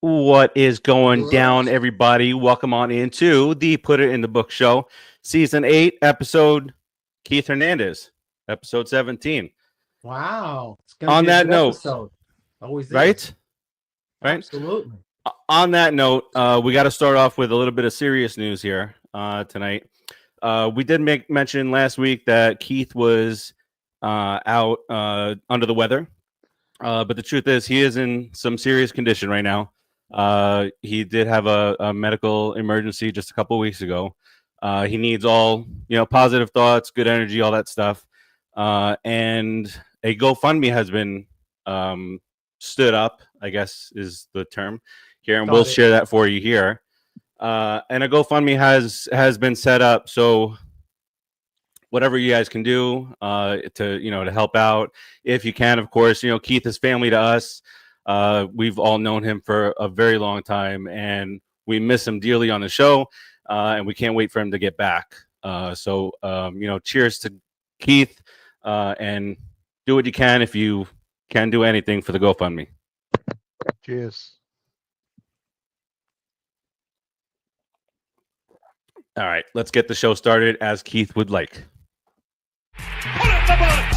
What is going down, everybody? Welcome on into the Put It in the Book show, season 8, episode Keith Hernandez, episode 17. Wow. It's gonna be a good note, episode. Always right? Is. Right? Absolutely. On that note, we got to start off with a little bit of serious news here tonight. We did mention last week that Keith was out under the weather, but the truth is he is in some serious condition right now. He did have a medical emergency just a couple of weeks ago. He needs all, positive thoughts, good energy, all that stuff. And a GoFundMe has been stood up, I guess is the term here. And we'll share that for you here. And a GoFundMe has been set up. So whatever you guys can do to help out, if you can, of course. Keith is family to us. We've all known him for a very long time, and we miss him dearly on the show, and we can't wait for him to get back. So cheers to Keith, and do what you can if you can do anything for the GoFundMe. Cheers. All right, let's get the show started as Keith would like. Put up the box!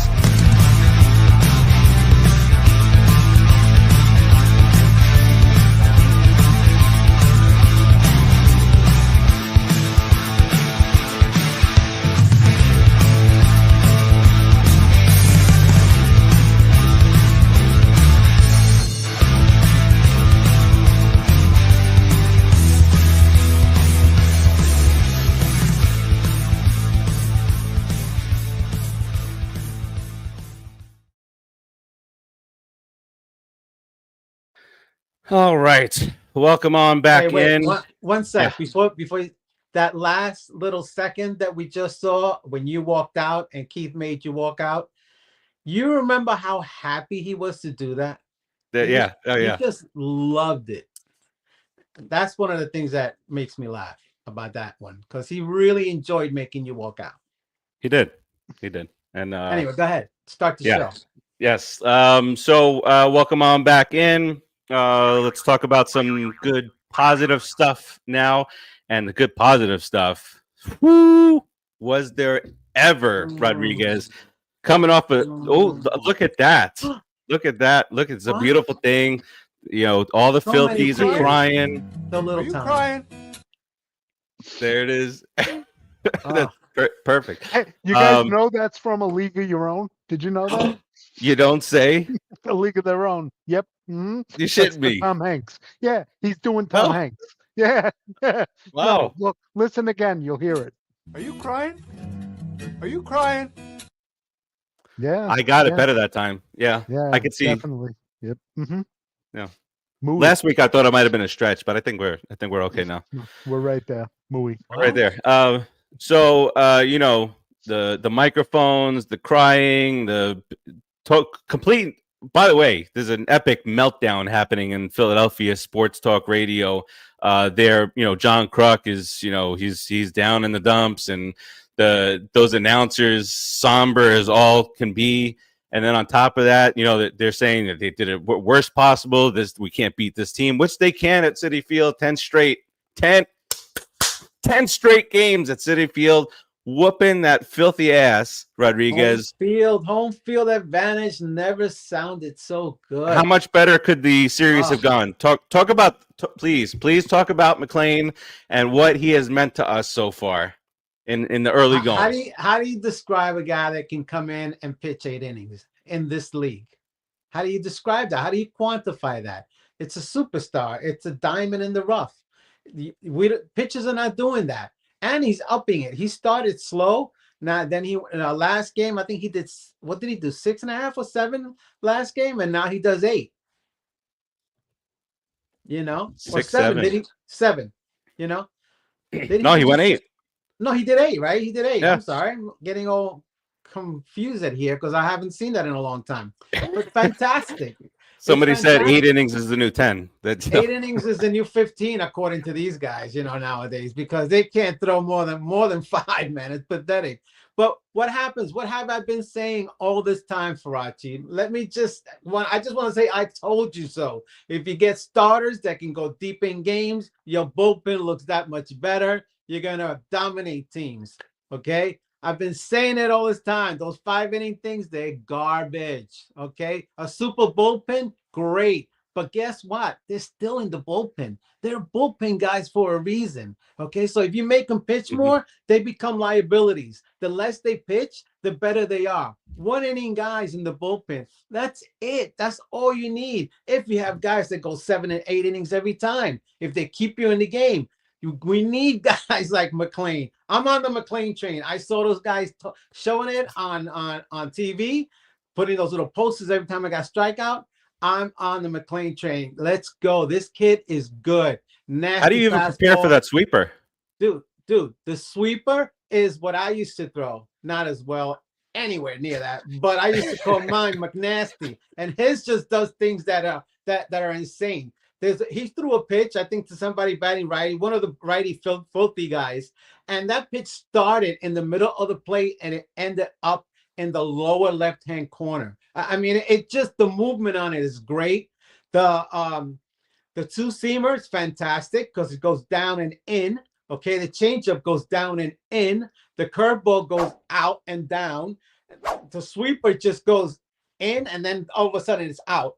All right, welcome on back in. One sec. Yeah. Before that last little second that we just saw when you walked out and Keith made you walk out, you remember how happy he was to do that? He just loved it. That's one of the things that makes me laugh about that one, because he really enjoyed making you walk out. He did. And anyway, go ahead. Start the show. Yes. So welcome on back in. Let's talk about some good positive stuff now. And the good positive stuff, was there ever, Rodriguez, coming off look at that. Look, it's a beautiful thing. All the Filthies are crying. The little time. Crying? There it is. That's perfect. Hey, you guys know that's from A League of Your Own? Did you know that? You don't say? A League of Their Own. Yep. Mm-hmm. You shouldn't be. Tom Hanks. Yeah, he's doing Tom Hanks. Yeah. Wow. No, look, listen again. You'll hear it. Are you crying? Are you crying? Yeah. I got it better that time. Yeah. I could see. Definitely. Yep. Mm-hmm. Yeah. Movie. Last week I thought it might have been a stretch, but I think we're okay now. We're right there. Movie. Right there. So the microphones, the crying, the complete. By the way, there's an epic meltdown happening in Philadelphia sports talk radio. There, John Kruk is, he's down in the dumps, and those announcers somber as all can be. And then on top of that, they're saying that they did it worst possible. We can't beat this team, which they can at Citi Field. 10 straight games at Citi Field. Whooping that filthy ass, Rodriguez. Home field advantage never sounded so good. How much better could the series have gone? Talk about, please talk about McLean and what he has meant to us so far in the early going. How do you describe a guy that can come in and pitch 8 innings in this league? How do you describe that? How do you quantify that? It's a superstar. It's a diamond in the rough. Pitchers are not doing that. And he's upping it. He started slow. Now, then last game, I think he did, what did he do? 6.5 or 7 last game? And now he does 8. 6, or 7. Did he 7? He went 8. No, he did 8, right? He did 8. Yeah. I'm sorry. I'm getting all confused here because I haven't seen that in a long time. But fantastic. Somebody said 8 innings is the new 10. 8 innings is the new 15, according to these guys, nowadays, because they can't throw more than 5, man. It's pathetic. But what happens? What have I been saying all this time, Farace? I just want to say I told you so. If you get starters that can go deep in games, your bullpen looks that much better. You're going to dominate teams. Okay? I've been saying it all this time. Those 5-inning things, they're garbage. Okay? A super bullpen, great. But guess what? They're still in the bullpen. They're bullpen guys for a reason. Okay, so if you make them pitch more, they become liabilities. The less they pitch, the better they are. 1-inning guys in the bullpen. That's it. That's all you need. If you have guys that go 7 and 8 innings every time, if they keep you in the game, we need guys like McLean. I'm on the McLean train. I saw those guys showing it on TV, putting those little posters every time I got strikeout. I'm on the McLean train. Let's go. This kid is good. Nasty. How do you even prepare for that sweeper? Dude, the sweeper is what I used to throw. Not as well anywhere near that, but I used to call mine McNasty. And his just does things that are insane. He threw a pitch, I think, to somebody batting righty, one of the righty filthy guys, and that pitch started in the middle of the plate and it ended up in the lower left-hand corner. I mean, it just, the movement on it is great. The two-seamer is fantastic because it goes down and in. Okay, the changeup goes down and in. The curveball goes out and down. The sweeper just goes in and then all of a sudden it's out.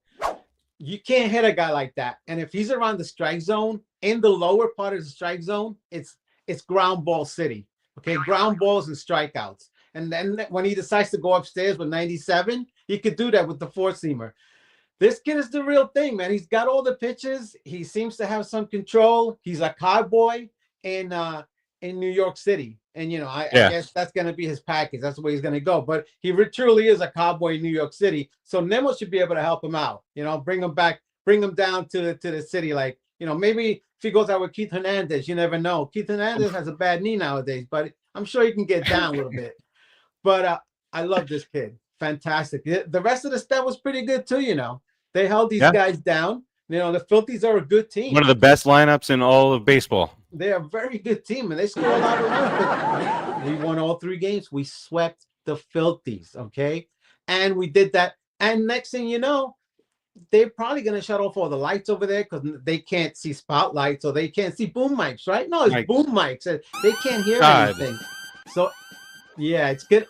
You can't hit a guy like that. And if he's around the strike zone, in the lower part of the strike zone, it's ground ball city. Okay, ground balls and strikeouts. And then when he decides to go upstairs with 97, he could do that with the four-seamer. This kid is the real thing, man. He's got all the pitches. He seems to have some control. He's a cowboy in New York City. And, I guess that's going to be his package. That's the way he's going to go. But he truly is a cowboy in New York City. So Nemo should be able to help him out. Bring him back, bring him down to the city. Like, maybe if he goes out with Keith Hernandez, you never know. Keith Hernandez has a bad knee nowadays, but I'm sure he can get down a little bit. But I love this kid. Fantastic. The rest of the staff was pretty good too, They held these guys down. The Filthies are a good team. One of the best lineups in all of baseball. They're a very good team, and they score a lot of runs. But we won all 3 games. We swept the Filthies, okay? And we did that. And next thing you know, they're probably going to shut off all the lights over there because they can't see spotlights or they can't see boom mics, right? No, it's boom mics. They can't hear anything. So, yeah, it's good.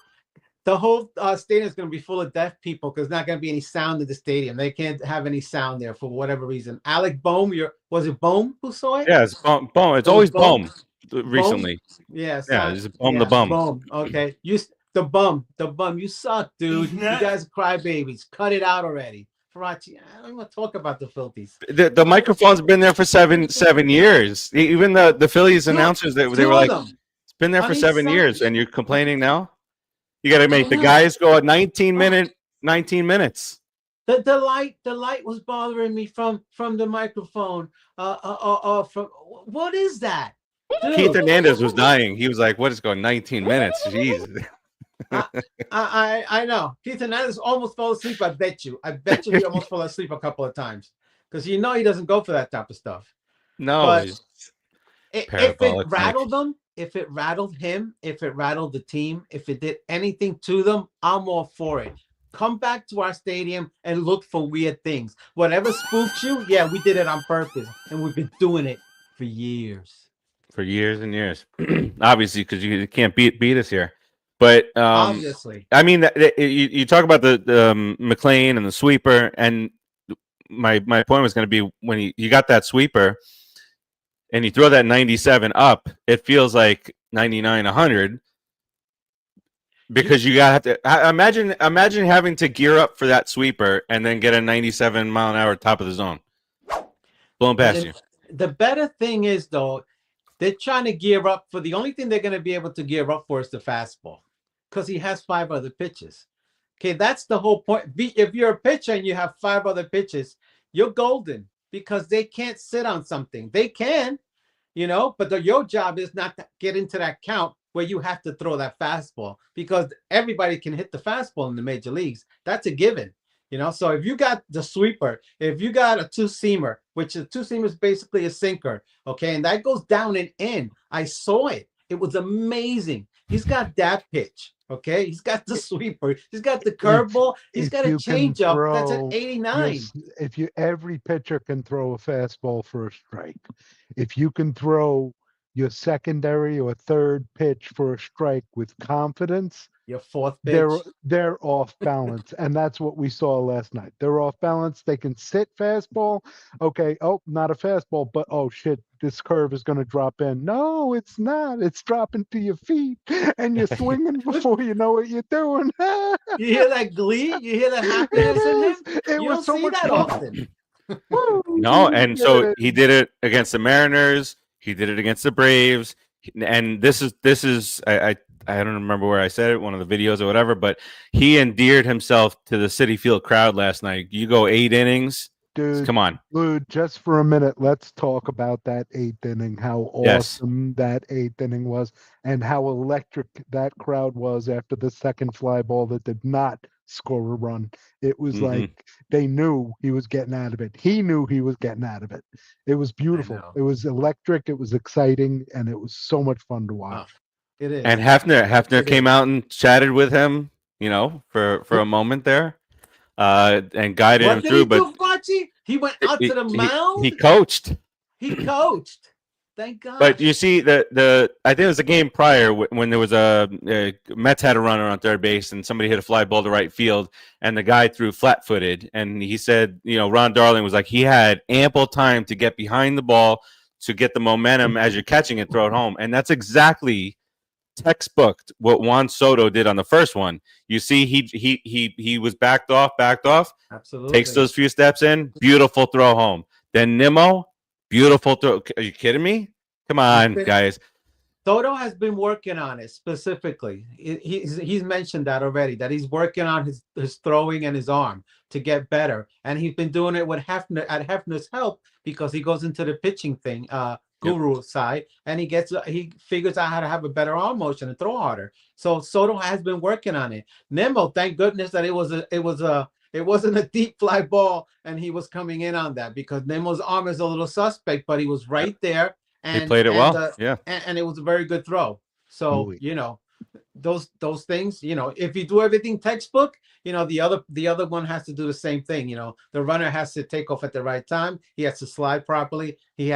The whole stadium is going to be full of deaf people because there's not going to be any sound in the stadium. They can't have any sound there for whatever reason. Alec Bohm, was it Bohm who saw it? Yeah, it's Bohm. It's always Bohm recently. Yes. Yeah, it's Bohm the bum. Bohm. Okay. The bum. You suck, dude. You guys are crybabies. Cut it out already. Farace, I don't want to talk about the Filthies. The microphone's been there for seven years. Even the Phillies announcers, they were like, it's been there for 7 years, and you're complaining now? You got to make the guys go a 19 minutes. The light was bothering me from the microphone. From what is that? Dude. Keith Hernandez was dying. He was like, "What is going 19 minutes?" Jeez. I know. Keith Hernandez almost fell asleep. I bet you he almost fell asleep a couple of times because he doesn't go for that type of stuff. No. But if it rattled them. If it rattled him, if it rattled the team, if it did anything to them, I'm all for it. Come back to our stadium and look for weird things. Whatever spooks you, we did it on purpose. And we've been doing it for years. For years and years. Obviously, because you can't beat us here. But obviously. I mean, you talk about the McLean and the sweeper. And my point was going to be when you got that sweeper, and you throw that 97 up, it feels like 99, 100 because you got to imagine having to gear up for that sweeper and then get a 97 mile an hour top of the zone blowing past you. The better thing is, though, they're trying to gear up for the only thing they're going to be able to gear up for is the fastball because he has 5 other pitches. Okay, that's the whole point. If you're a pitcher and you have 5 other pitches, you're golden. Because they can't sit on something. They can, but your job is not to get into that count where you have to throw that fastball because everybody can hit the fastball in the major leagues. That's a given, So if you got the sweeper, if you got a two-seamer, which a two-seamer is basically a sinker, okay, and that goes down and in. I saw it. It was amazing. He's got that pitch, Okay, he's got the sweeper, he's got the If curveball, he's if got a you can changeup. That's an throw 89. if you every pitcher can throw a fastball for a strike. If you can throw your secondary or third pitch for a strike with confidence, Your fourth they're pitch. they're off balance, and that's what we saw last night. They're off balance. They can sit fastball. Okay, oh, not a fastball, but oh shit, this curve is going to drop in. No, it's not. It's dropping to your feet, and you're swinging before you know what you're doing. You hear that glee? You hear that happiness in him? It You was don't so see much that fun. often. No, and so Yeah. he did it against the Mariners. He did it against the Braves. And this is I don't remember where I said it, one of the videos or whatever, but he endeared himself to the Citi Field crowd last night. You go 8 innings, Dude, come on. Dude, just for a minute, let's talk about that eighth inning, how Yes. awesome that eighth inning was, and how electric that crowd was after the second fly ball that did not score a run. It was Mhm. like they knew he was getting out of it. He knew he was getting out of it. It was beautiful. know. It was electric. It was exciting, and it was so much fun to watch. It is. And Hefner It came is. out and chatted with him, for a moment there, and guided him What did through. he But do, Fachi? He went out to the mound. he coached. He coached. Thank God. But you see, the I think it was a game prior when there was a Mets had a runner on third base and somebody hit a fly ball to right field and the guy threw flat-footed, and he said, Ron Darling was like, he had ample time to get behind the ball to get the momentum as you're catching it, throw it home, and that's exactly textbook what Juan Soto did on the first one. You see, he was backed off, Absolutely. takes those few steps in, beautiful throw home. Then Nimmo, beautiful throw. Are you kidding me? Come on, guys. Soto has been working on it specifically. He's mentioned that already, that he's working on his throwing and his arm to get better. And he's been doing it with Hefner's help, because he goes into the pitching thing, guru side, and he figures out how to have a better arm motion and throw harder. So Soto has been working on it. Nimmo, thank goodness that it wasn't a deep fly ball and he was coming in on that, because Nimmo's arm is a little suspect, but he was right there. And he played it well. And it was a very good throw. So, those things, if you do everything textbook, the other one has to do the same thing. The runner has to take off at the right time. He has to slide properly. He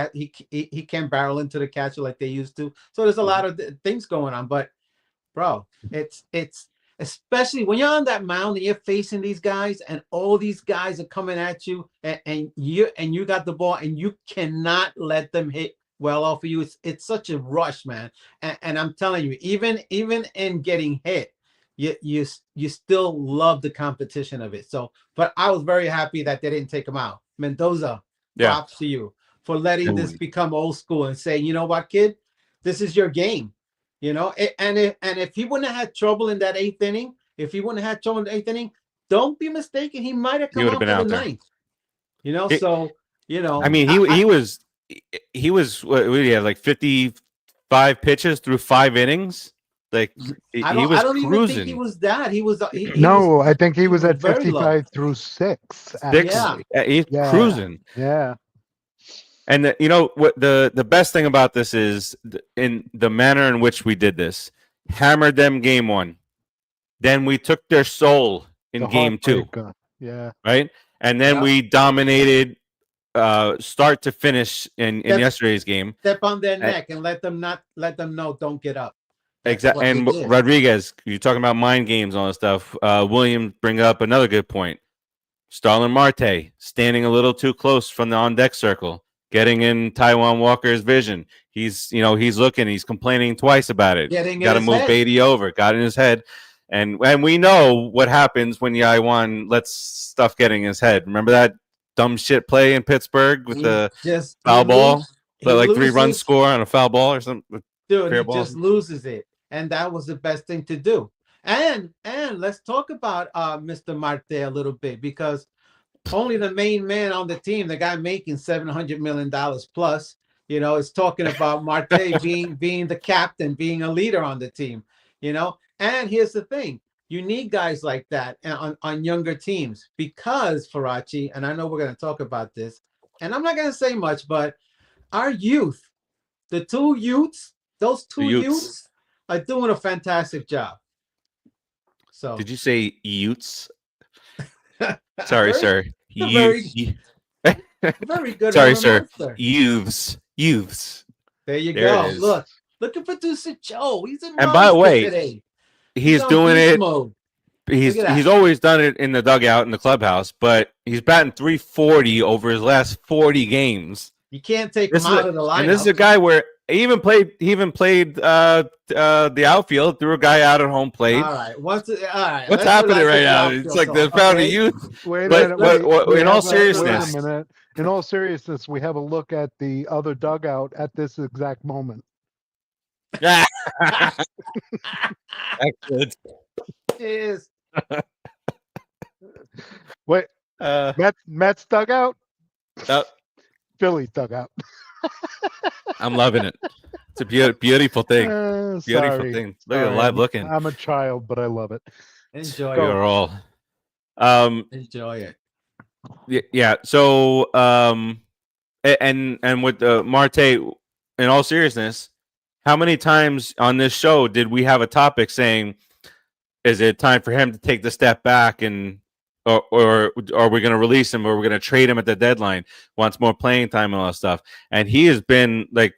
can't barrel into the catcher like they used to. So there's a lot of things going on, but bro, it's especially when you're on that mound and you're facing these guys and all these guys are coming at you, and you got the ball and you cannot let them hit well off of you. It's such a rush, man. And I'm telling you, even in getting hit, you still love the competition of it. So, but I was very happy that they didn't take him out. Mendoza, props to you for letting this become old school and saying, you know what, kid, this is your game. And if he wouldn't have had trouble in that eighth inning, don't be mistaken, he might have come out for the ninth. I mean, he was what did he have, like 55 pitches through 5 innings. Like I don't even think he was that. I think he was at 55 through 6. Yeah, he's cruising. Yeah. And what the best thing about this is in the manner in which we did this. Hammered them game 1. Then we took their soul in game 2. Yeah. Right? And then we dominated start to finish in yesterday's game. Step on their neck and let them know don't get up. Exactly. And Rodriguez, you're talking about mind games and all this stuff. William bring up another good point. Starlin Marte standing a little too close from the on deck circle, getting in Taiwan Walker's vision. He's looking, he's complaining twice about it. Got to move Beatty over, got in his head. And we know what happens when Yaiwan lets stuff get in his head. Remember that dumb shit play in Pittsburgh with the foul ball? Like 3-run score on a foul ball or something? Dude, he just loses it. And that was the best thing to do. And let's talk about Mr. Marte a little bit, because only the main man on the team, the guy making $700 million plus, is talking about Marte being the captain, being a leader on the team, And here's the thing. You need guys like that on younger teams, because, Farace, and I know we're going to talk about this, and I'm not going to say much, but our youth, those two youths are doing a fantastic job. So Did you say Utes? Sorry, Very- sir. very- You- very good. Sorry, Horn sir. Monster. Youths. There you There it go. is. Look at producer Joe. He's in And by the monster way, today. He's on doing beast it. mode. He's Look at that. always done it in the dugout in the clubhouse, but he's batting 340 over his last 40 games. You can't take This him is out of the lineup. and this is a guy where he even played the outfield, threw a guy out at home plate. All right. All right. What's let's happening relax right with now? the It's outfield like the talk, found okay? of youth. Wait a But minute. what- we in all have seriousness- wait a minute. In all seriousness, we have a look at the other dugout at this exact moment. Excellent. Cheers. Wait, Uh, Mets dugout, uh, Phillies dugout. I'm loving it. It's a beautiful thing. Beautiful Sorry. thing. Look at the Sorry, live looking. I'm a child, but I love it. Enjoy You're it. all. Enjoy it. Yeah. So and with Marte, in all seriousness, how many times on this show did we have a topic saying, is it time for him to take the step back and or are we going to release him or we're going to trade him at the deadline? Wants more playing time and all that stuff. And he has been like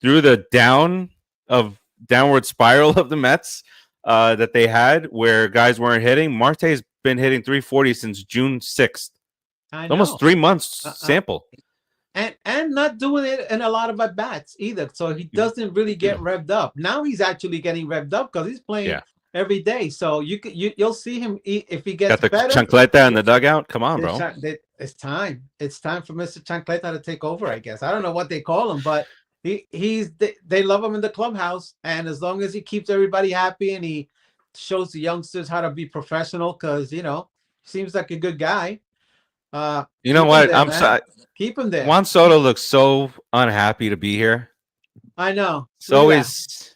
through the downward spiral of the Mets that they had where guys weren't hitting. Marte's been hitting 340 since June 6th. I It's know. almost 3 months sample. And not doing it in a lot of at bats either. So he doesn't really get revved up. Now he's actually getting revved up because he's playing every day. So you'll see him if he gets Got the better. chancleta in the dugout. Come on, bro. It's time. It's time for Mr. Chancleta to take over, I guess. I don't know what they call him, but they love him in the clubhouse. And as long as he keeps everybody happy and he shows the youngsters how to be professional, because seems like a good guy. You know what? I'm sorry. Keep him there. Juan Soto looks so unhappy to be here. I know. So Look at is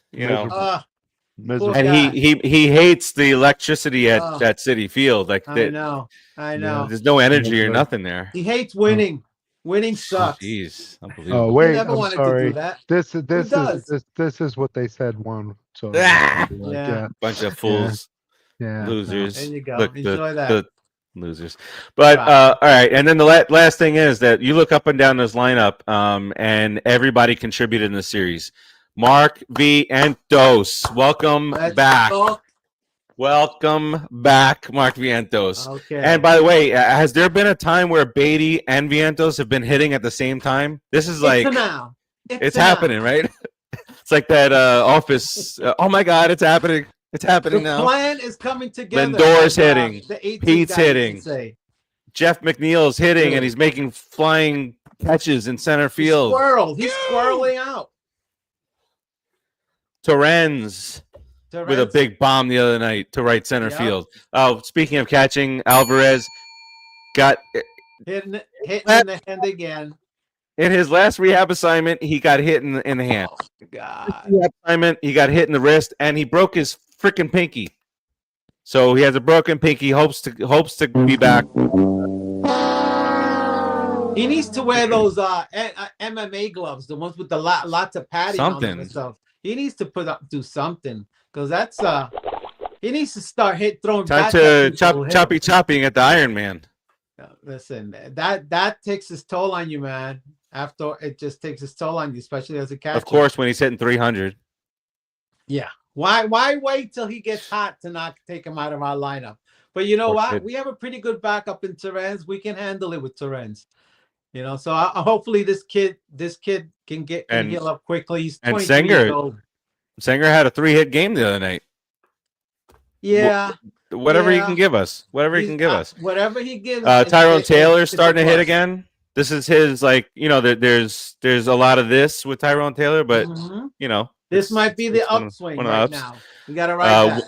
Miserable. and guy. he hates the electricity at Oh. Citi Field. Like I know. there's no energy or nothing there. He hates winning. Winning sucks. Jeez, Oh unbelievable. wait, He never I'm wanted to sorry. do that. This does? is what they said. One. So Ah! Yeah. Bunch of fools, yeah. losers. There you go. Look, Enjoy that. the losers. But Wow. all right, and then the last thing is that you look up and down this lineup, and everybody contributed in the series. Mark Vientos, welcome Let's back. talk. Welcome back, Mark Vientos. Okay. And by the way, has there been a time where Beatty and Vientos have been hitting at the same time? This is like now. it's happening, right? It's like that Office. Oh my God, it's happening! It's happening The now. plan is coming together. Lindor's as, hitting. the 18 Pete's guys hitting. can say. Jeff McNeil's hitting, Good. and he's making flying catches in center field. He's squirreling out. Torrens with a big bomb the other night to right center Yep. field. Oh, speaking of catching, Alvarez got hitting in the hand again. in his last rehab assignment. He got hit in the hand. Oh my God. Rehab assignment, he got hit in the wrist, and he broke his freaking pinky. So he has a broken pinky. Hopes to be back. He needs to wear those MMA gloves, the ones with the lots of padding on them Something. and stuff. He needs to do something because that's he needs to start throwing Time bats to at people who hit him. chopping at the Iron Man. Listen, that takes its toll on you, man. After it just takes its toll on you, especially as a catcher. Of course, when he's hitting 300. Yeah. Why wait till he gets hot to not take him out of our lineup? But you know Of course what? it- We have a pretty good backup in Torrens. We can handle it with Torrens. So hopefully this kid can And- heal up quickly. He's and 23 years Sanger- old. Sanger had a 3-hit game the other night. Yeah. Whatever he Yeah. can give us. Whatever he He's- can give us. Whatever he gives. Tyrone Taylor's it's a starting to hit plus. again. This is his there's a lot of this with Mm-hmm. Tyrone Taylor, but This might be the it's one of- upswing one of the right ups. now. We got to write that.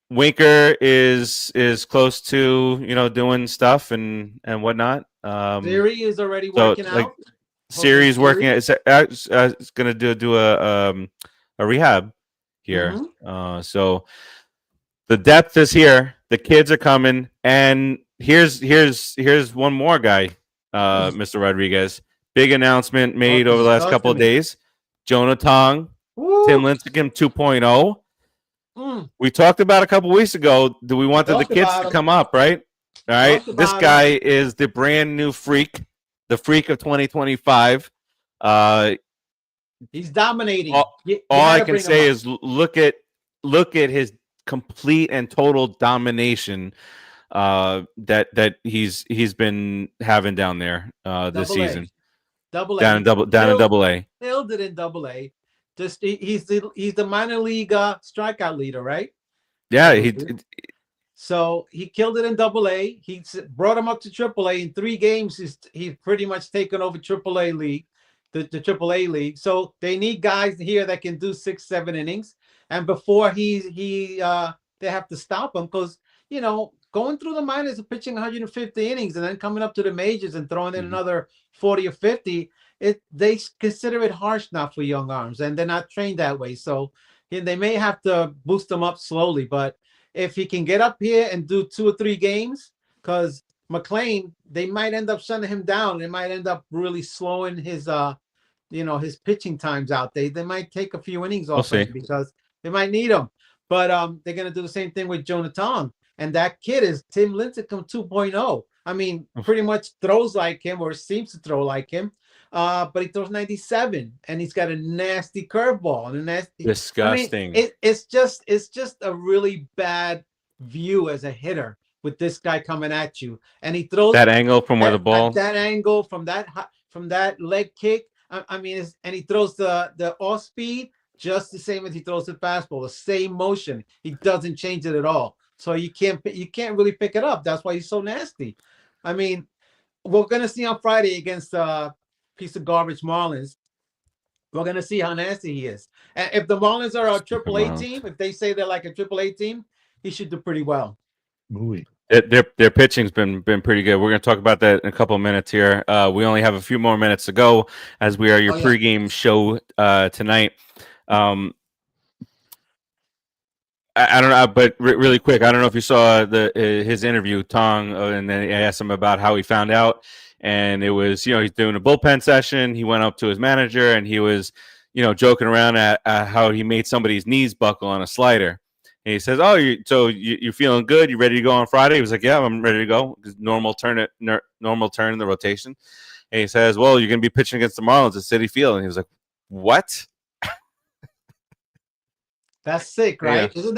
Winker is close to doing stuff and whatnot. Siri is already so, working like, out. Siri's working. It's going to do a rehab here. Mm-hmm. So the depth is here. The kids are coming, and here's one more guy, Mr. Rodriguez. Big announcement made over the last talk couple to of me. days. Jonah Tong, Woo! Tim Lincecum 2.0. We talked about a couple weeks ago. Do we wanted the Talked kids about to him. come up, right? All right. Talked This about guy is the brand new freak, the freak of 2025. He's dominating. All, You all had I to can bring him say up. is look at his complete and total domination that he's been having down there this Double season. Double Down A. in double A. Killed it in Double A. Just he's the minor league strikeout leader, right? Yeah, So he killed it in Double A. He brought him up to Triple A in 3 games. He's pretty much taken over Triple A league, the Triple A league. So they need guys here that can do 6-7 innings. And before they have to stop him because going through the minors and pitching 150 innings and then coming up to the majors and throwing in another 40 or 50. They consider it harsh now for young arms, and they're not trained that way. So they may have to boost them up slowly, but if he can get up here and do 2 or 3 games, because McLean, they might end up shutting him down. They might end up really slowing his his pitching times out. They might take a few innings off him because they might need him. But they're gonna do the same thing with Jonathan. And that kid is Tim Lincecum 2.0. I mean, pretty much throws like him or seems to throw like him. But he throws 97 and he's got a nasty curveball and a nasty disgusting. I mean, it's just a really bad view as a hitter with this guy coming at you. And he throws that angle from where the ball that angle from that leg kick. I mean, and he throws the off speed just the same as he throws the fastball, the same motion. He doesn't change it at all. So you can't really pick it up. That's why he's so nasty. I mean, we're gonna see on Friday against piece of garbage Marlins. We're gonna see how nasty he is. And if the Marlins are a AAA team, if they say they're like a AAA team, he should do pretty well. Their pitching's been pretty good. We're going to talk about that in a couple of minutes here. We only have a few more minutes to go as we are your pregame show tonight. I don't know, but really quick, I don't know if you saw his interview, Tong, and then I asked him about how he found out. And it was, he's doing a bullpen session. He went up to his manager and he was, joking around at how he made somebody's knees buckle on a slider. And he says, "Oh, you're feeling good? You ready to go on Friday?" He was like, "Yeah, I'm ready to go." Normal turn in the rotation. And he says, "Well, you're going to be pitching against the Marlins at Citi Field." And he was like, "What?" That's sick, right? Yeah. Isn't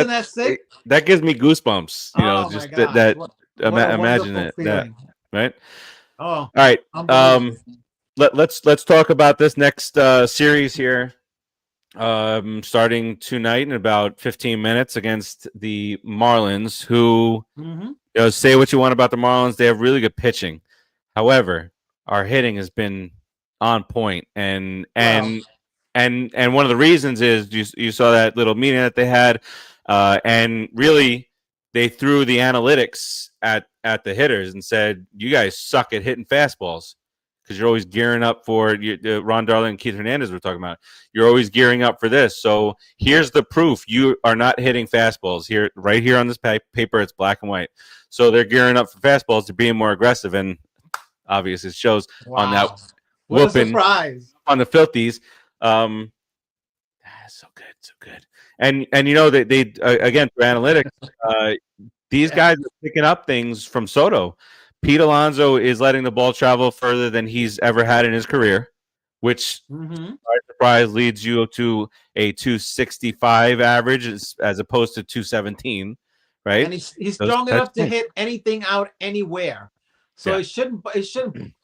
that sick? That gives me goosebumps. My God. Imagine it. That, right? Oh, all right. Let's talk about this next series here. Starting tonight in about 15 minutes against the Marlins, who say what you want about the Marlins, they have really good pitching. However, our hitting has been on point, and one of the reasons is you saw that little meeting that they had, and really they threw the analytics at the hitters and said, "You guys suck at hitting fastballs." Because you're always gearing up for Ron Darling and Keith Hernandez were talking about. You're always gearing up for this. So here's the proof: you are not hitting fastballs here, right here on this paper. It's black and white. So they're gearing up for fastballs. They're being more aggressive, and obviously it shows on that whooping on the Filthies. So good. And they again for analytics, these guys are picking up things from Soto. Pete Alonso is letting the ball travel further than he's ever had in his career, which, surprise, leads you to a 265 average as opposed to 217, right? And he's strong enough to hit anything out anywhere. So it shouldn't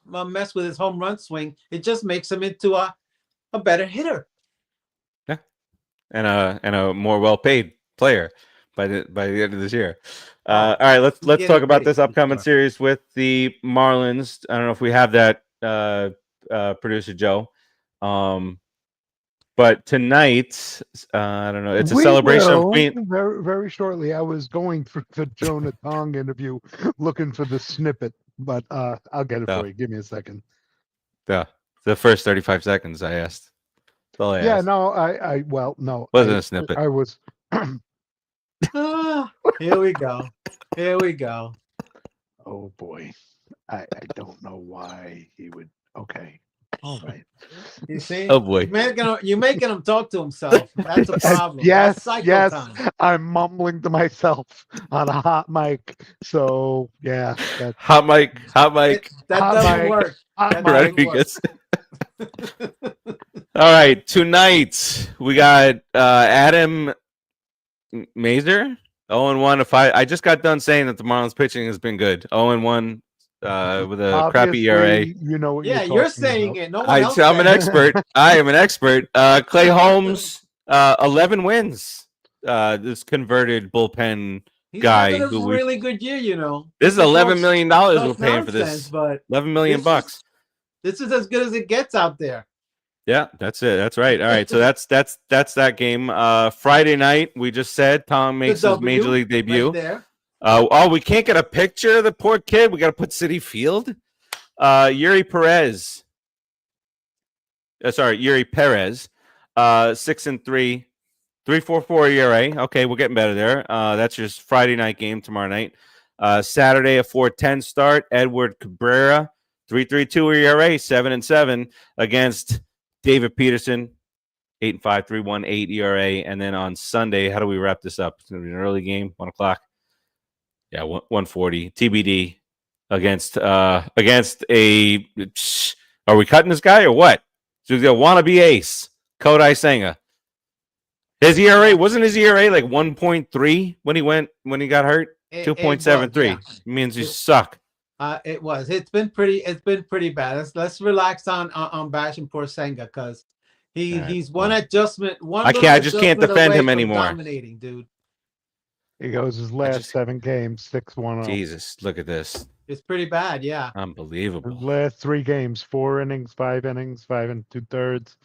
mess with his home run swing. It just makes him into a better hitter. Yeah, and a more well-paid player by the end of this year. All right, let's talk about this upcoming series with the Marlins. I don't know if we have that, producer Joe. But tonight, I don't know. It's a celebration of Queen. Very, very shortly. I was going for the Jonah Tong interview, looking for the snippet, but I'll get it for you. Give me a second. The first 35 seconds I asked. That's all I asked. No. Wasn't a snippet. I was. Here we go. Oh boy, I don't know why he would. Okay. Right. You see? Oh, boy. You're making him talk to himself. That's a problem. Yes, That's psycho yes. time. I'm mumbling to myself on a hot mic. So yeah, that's Hot mic. That Hot doesn't mic. work. hot That mic. Rodriguez. All right, tonight we got Adam Mazer, 0-1. I just got done saying that the Marlins pitching has been good. 0-1 with a crappy ERA. Obviously, you know what Yeah, you're you're saying about. it. No one else. I'm an said it. expert. I am an expert. Clay Holmes, 11 wins. This converted bullpen He's guy having a who we. really good year, you know. This is $11 million Talk we're paying for nonsense, this. but 11 million this bucks. This is as good as it gets out there. Yeah, that's it. That's right. All right. So that's that game. Friday night, we just said Tom makes his W major league debut. Right there. We can't get a picture of the poor kid. We got to put Citi Field. Yuri Perez. Yuri Perez. 6-3, 3.44 ERA. Okay, we're getting better there. That's your Friday night game tomorrow night. Saturday, a 4.10 start. Edward Cabrera, 3.32 ERA, 7-7 against David Peterson, 8-5, 3.18 ERA. And then on Sunday, how do we wrap this up? It's going to be an early game, 1 o'clock. Yeah, 1:40 TBD against a. Are we cutting this guy or what? So he's a wannabe ace, Kodai Senga. His ERA wasn't his ERA like 1.3 when he got hurt. 2.73 yeah. means you suck. It was. It's been pretty bad. Let's relax on bashing poor Senga because he's one adjustment. I just can't defend him anymore. Dominating, dude. He goes his last 7 games, 6-1. Jesus, look at this. It's pretty bad. Yeah. Unbelievable. His last 3 games, 4 innings, 5 innings, 5 2/3.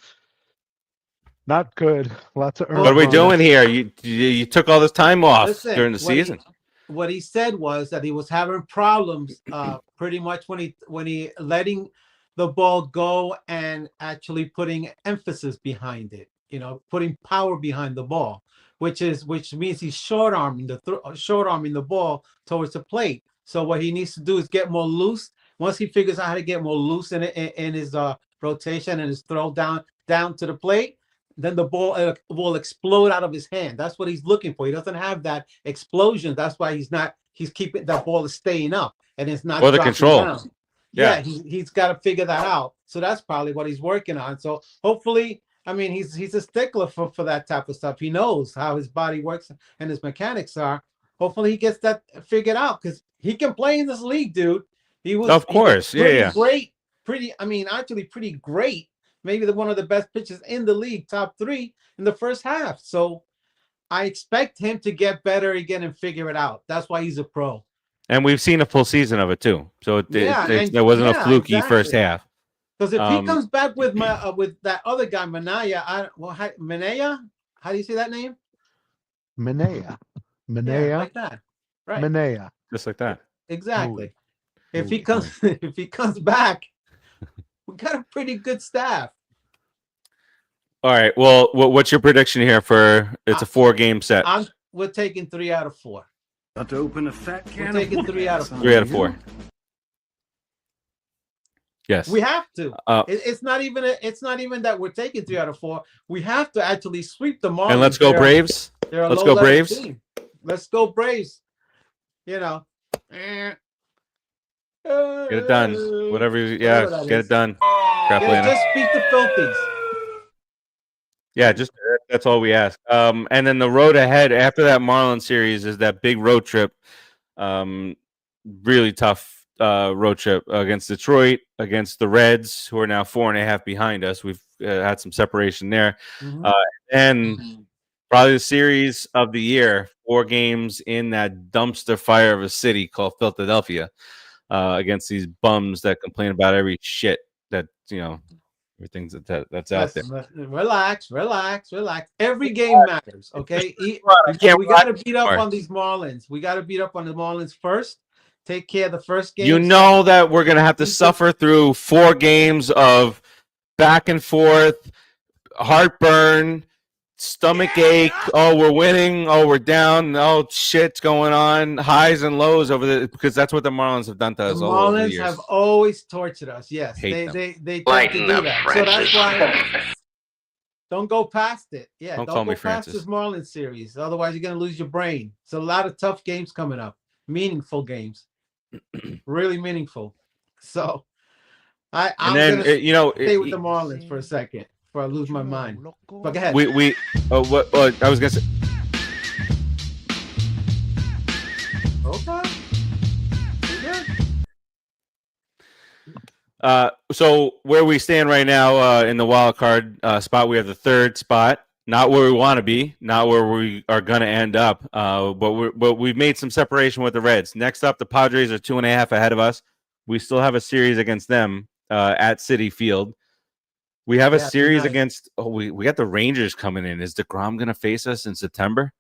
Not good. Lots of. What are we doing here? You took all this time off during the what season. What he said was that he was having problems pretty much when he letting the ball go and actually putting emphasis behind it, putting power behind the ball, which means he's short arming the ball towards the plate. So what he needs to do is get more loose. Once he figures out how to get more loose in his rotation and his throw down to the plate, then the ball will explode out of his hand. That's what he's looking for. He doesn't have that explosion. That's why he's keeping that ball is staying up and it's not or the dropping control. down. Yeah, he's got to figure that out. So that's probably what he's working on. So hopefully, I mean, he's a stickler for that type of stuff. He knows how his body works and his mechanics are. Hopefully he gets that figured out because he can play in this league, dude. He was great, pretty great. Maybe one of the best pitchers in the league, top 3 in the first half. So I expect him to get better again and figure it out. That's why he's a pro. And we've seen a full season of it too. So there wasn't a fluky first half. Because if he comes back with that other guy, Manaya, Manaya, how do you say that name? Manea. Yeah, like that. Right. Manea. Just like that. Exactly. If he comes back, we got a pretty good staff. All right. Well, what's your prediction here for it's a 4-game set? We're taking 3 out of 4. About to open a fat can. We're taking 3 out of 4. 3 out of 4. Yes. We have to. It's not even that we're taking 3 out of 4. We have to actually sweep the Marlins. And let's go Braves. Let's go Braves. Let's go Braves. Get it done. Whatever. Get it done. Just beat the Filthies. Yeah, just that's all we ask. And then the road ahead after that Marlins series is that big road trip. Really tough road trip against Detroit, against the Reds, who are now 4.5 behind us. We've had some separation there. Mm-hmm. And probably the series of the year, 4 games in that dumpster fire of a city called Philadelphia, against these bums that complain about every shit that, everything that's out there. Relax. Every game matters, okay? We got to beat up on these Marlins. We got to beat up on the Marlins first. Take care of the first game. You know that we're going to have to suffer through 4 games of back and forth, heartburn, stomach ache. Oh, we're winning. Oh, we're down. Oh, shit's going on. Highs and lows over the because that's what the Marlins have done to The us all over the Marlins years. have always tortured us. Yes, Hate them. they tend Lighten to do up, that. So Francis. that's why don't go past it. Yeah, Don't don't call go me past Francis. this Marlins series. Otherwise, you're gonna lose your brain. It's a lot of tough games coming up. Meaningful games, really meaningful. So I'm gonna stay with the Marlins for a second before I lose my mind. But go ahead. What I was gonna say. Okay. Good. So where we stand right now in the wild card spot, we have the third spot. Not where we want to be, not where we are going to end up. But we've made some separation with the Reds. Next up, the Padres are 2.5 ahead of us. We still have a series against them at Citi Field. We have a series against. Oh, we got the Rangers coming in. Is DeGrom going to face us in September?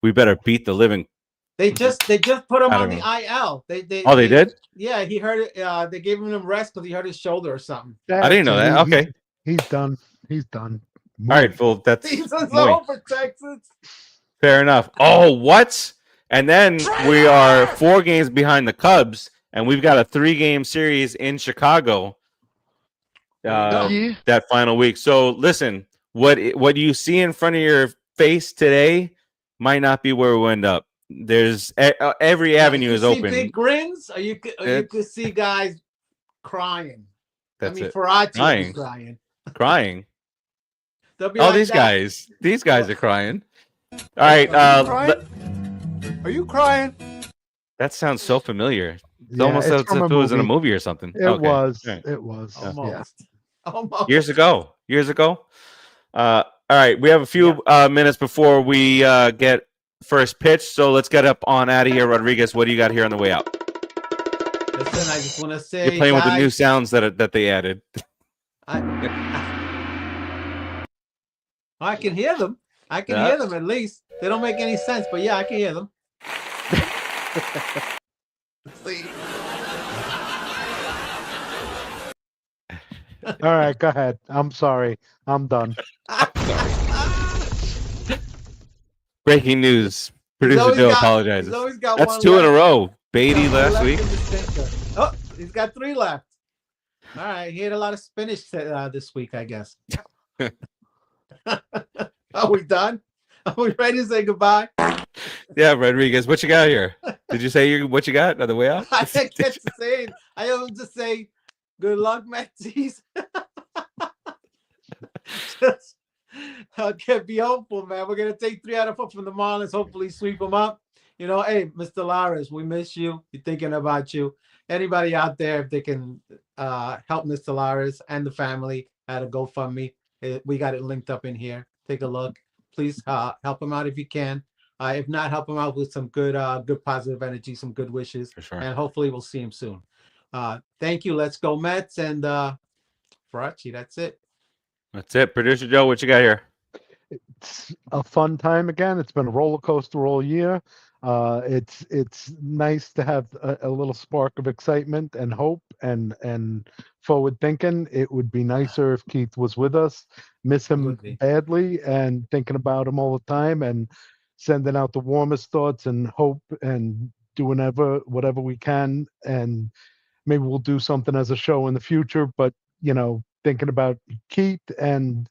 We better beat the living. They just put him on the know. IL. They did? Yeah, he hurt it. They gave him rest because he hurt his shoulder or something. I didn't know that. Okay, he's done. He's done. All right, well, that's Season's over, Texas. Fair enough. Oh, what? And then we are 4 games behind the Cubs, and we've got a 3-game series in Chicago that final week. So listen, what you see in front of your face today might not be where we end up. There's every avenue is open. Big grins, or you could see guys crying. That's it. Farace Crying. They'll be These guys are crying. All right. Are you crying? That sounds so familiar. It's Yeah, almost as if it was in a movie. movie or something. It was. Right. It was. Almost. Yeah. Almost. Years ago. All right. We have a few minutes before we get first pitch. So let's get up on out of here. Rodriguez, what do you got here on the way out? Listen, I just want to say, You're playing with the new sounds that they added. I can hear them. I can hear them at least. They don't make any sense, but yeah, I can hear them. All right, go ahead. I'm sorry. I'm done. Breaking news. Producer Joe apologizes. That's 2 in a row. Beatty last week. Oh, he's got 3 left. All right, he had a lot of spinach this week, I guess. Are we done? Are we ready to say goodbye? Yeah, Rodriguez, what you got here? Did you say what you got on the way out? I can't say it. I have to say good luck, Metsies. Be hopeful, man. We're gonna take 3 out of 4 from the Marlins. Hopefully, sweep them up. Hey, Mr. Laris, we miss you. We're thinking about you. Anybody out there, if they can help Mr. Laris and the family at a GoFundMe, we got it linked up in here. Take a look. Please help him out if you can. If not, help him out with some good positive energy, some good wishes, For sure. and hopefully we'll see him soon. Thank you. Let's go Mets and Farace. That's it. That's it. Producer Joe, what you got here? It's a fun time again. It's been a roller coaster all year. It's nice to have a little spark of excitement and hope and forward thinking. It would be nicer if Keith was with us. Miss him badly and thinking about him all the time and sending out the warmest thoughts and hope and doing whatever we can. And maybe we'll do something as a show in the future, but thinking about Keith, and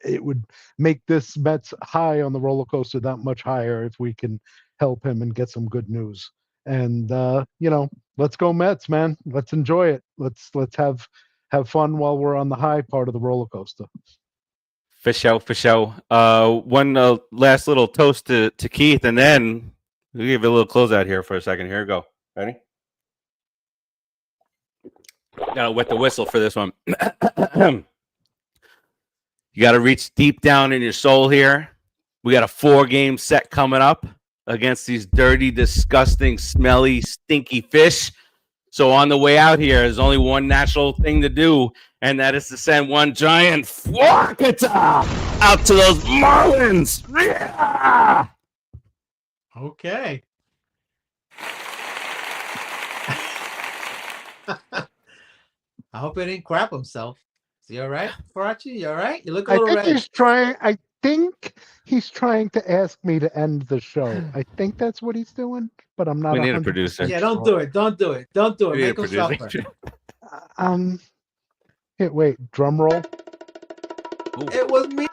it would make this Mets high on the roller coaster that much higher if we can help him and get some good news. And let's go Mets, man. Let's enjoy it. Let's have fun while we're on the high part of the roller coaster. For sure. One last little toast to Keith, and then we'll give you a little closeout here for a second. Here we go. Ready? Gotta wet the whistle for this one. You gotta reach deep down in your soul here. We got a 4-game set coming up against these dirty, disgusting, smelly, stinky fish. So on the way out here, there's only one natural thing to do, and that is to send one giant Florkata out to those Marlins. Yeah! Okay. I hope he didn't crap himself. Is he all right, Farace? You all right? You look a little red. He's trying. think he's trying to ask me to end the show. I think that's what he's doing, but I'm not. We need a 100% producer. Yeah, don't do it. Don't do it. Don't do it. We need Make a him producer. suffer. Here, wait, drum roll. It was me.